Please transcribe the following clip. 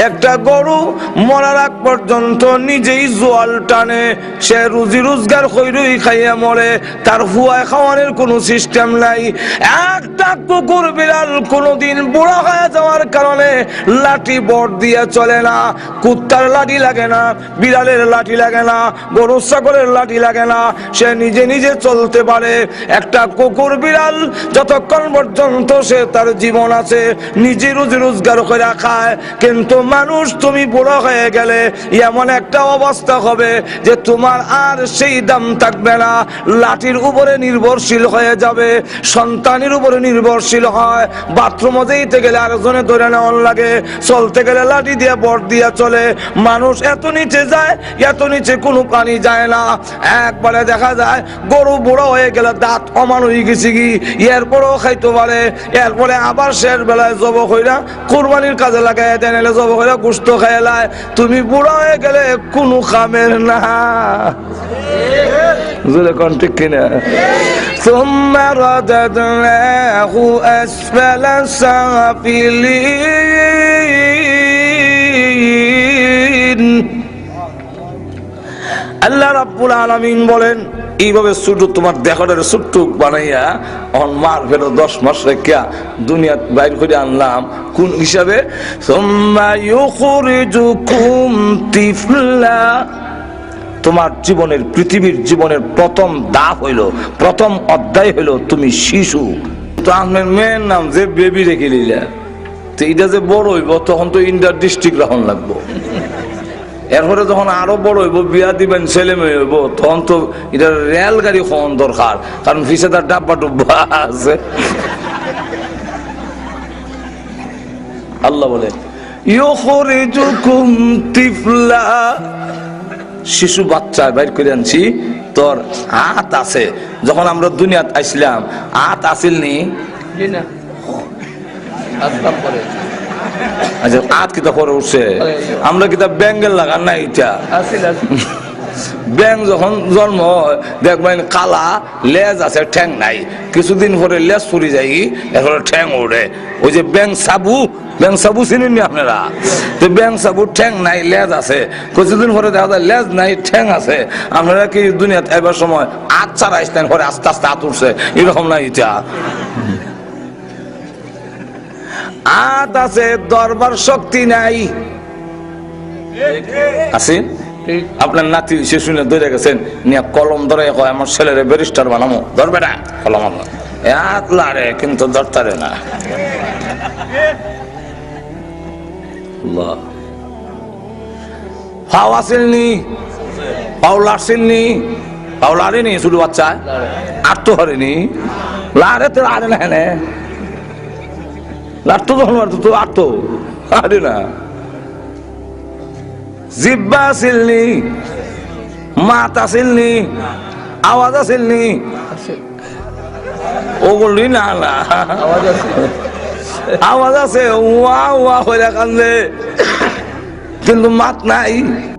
একটা গরু মরার আগ পর্যন্ত নিজেই জোয়াল টানে, সে রুজি রোজগার কইরই খাইয়া মরে, তার হুয়ায় খাওয়ানোর কোনো সিস্টেম নাই। একটা কুকুর বিড়াল কোনোদিন বুড়া হয়ে যাওয়ার কারণে লাঠি বট দিয়ে চলে না, কুত্তার লাঠি লাগে না, বিড়ালের লাঠি লাগে না, গরু ছাগলের লাঠি লাগে না, সে নিজে নিজে চলতে পারে। একটা কুকুর বিড়াল যতক্ষণ পর্যন্ত সে তার জীবন আছে নিজে রুজি রোজগার করে খায়, কিন্তু মানুষ তুমি বুড়ো হয়ে গেলে এমন একটা অবস্থা হবে যে তোমার আর সেই দাম থাকবে না, লাঠির উপরে নির্ভরশীল হয়ে যাবে, সন্তানের উপরে নির্ভরশীল হয়, বাথরুমে যেতে গেলে আরেকজনে ধরে নেওয়ার লাগে, চলতে গেলে লাঠি দিয়ে বট দিয়ে চলে। মানুষ এত নিচে যায়, এত নিচে কোনো পানি যায় না। একবারে দেখা যায় গরু বুড়ো হয়ে গেলে দাঁত অমান হয়ে গেছে কি, এরপরেও খাইতে পারে, এরপরে আবার শেষ বেলায় জব হইরা কুরবানির কাজে লাগাই দেন, এলে জব হইরা গোশত খাইলায়। তুমি বুড়ো হয়ে গেলে কোনো খামের না, ঠিক কিনা? ثم رددناه أسفل سافلين। আল্লাহ রাব্বুল আলামিন বলেন এইভাবে ছোট তোমার দেহটার ছোট্ট বানাইয়া মার ফেরো 10 মাস রেখা দুনিয়া বাইর করে আনলাম কোন হিসাবে? সুম্মা ইউখরিজুকুম তিফলা। তোমার জীবনের, পৃথিবীর জীবনের প্রথম ধাপ হইলো, প্রথম অধ্যায় হইলো তুমি শিশু। তো আপনার মেয়ের নাম যে বেবি রেখে দিলা, তো এটা যে বড় হইব তখন তো ইন্টার ডিস্ট্রিক্ট রাখন লাগবো। এরপরে যখন আরো বড় হইব, বিয়া দিবেন, ছেলে মেয়ে হইব, তখন তো এটা রেলগাড়ি হওয়ার দরকার, কারণ পিছে তার ডাব্বা ডুব্বা আছে। আল্লাহ বলে ইউখরিজুকুম তিফলা, শিশু বাচ্চা বাইর করে আনছি, তোর হাত আছে। যখন আমরা দুনিয়াত আইছিলাম হাত আসিল নি? আচ্ছা, হাত কিতা করে উঠছে? আমরা কিতা ব্যাঙ্গেল লাগান না? এটা ব্যাং যখন জন্ম দেখবেন কালা লেজ আছে, ঠ্যাং নাই, কিছুদিন পরে লেজ ফুরি যায়, এরপরে ঠ্যাং উঠে। ওই যে ব্যাং সাবু, ব্যাং সাবু চিনেন আপনারা? তো ব্যাং সাবু ঠ্যাং নাই, লেজ আছে, কিছুদিন পরে দেখা যায় লেজ নাই, ঠ্যাং আছে। আপনারা কি দুনিয়াতে এবার সময় হাত ছাড়া আসতেন, পরে আস্তে আস্তে হাত উঠছে, এরকম না? এটা হাত আছে, দরবার শক্তি নাই। আছে আপনার নাতি সে শুনে ধরে গেছেন, নিয়ে কলম ধরে কয় আমার ছেলেরে ব্যারিস্টার বানামো, ধরবে না কলম, হাত লাড়ে কিন্তু ধরতারে না। পাও আসেননি, পাও লাড়ছেননি, পাও লাড়েনি, শুধু বাচ্চা আর তো হরেনি, লাড়ে তো আরে না, হেনে লাড়তো যখন মারতো তো আরতো আরে না। জিব্বা আসিলনি, মাত আসিলনি, আওয়াজ আসিলনি, ও বললি না, না আওয়াজ আছে, ওয়া ওয়া হইরা কান্দে, কিন্তু মাত নাই।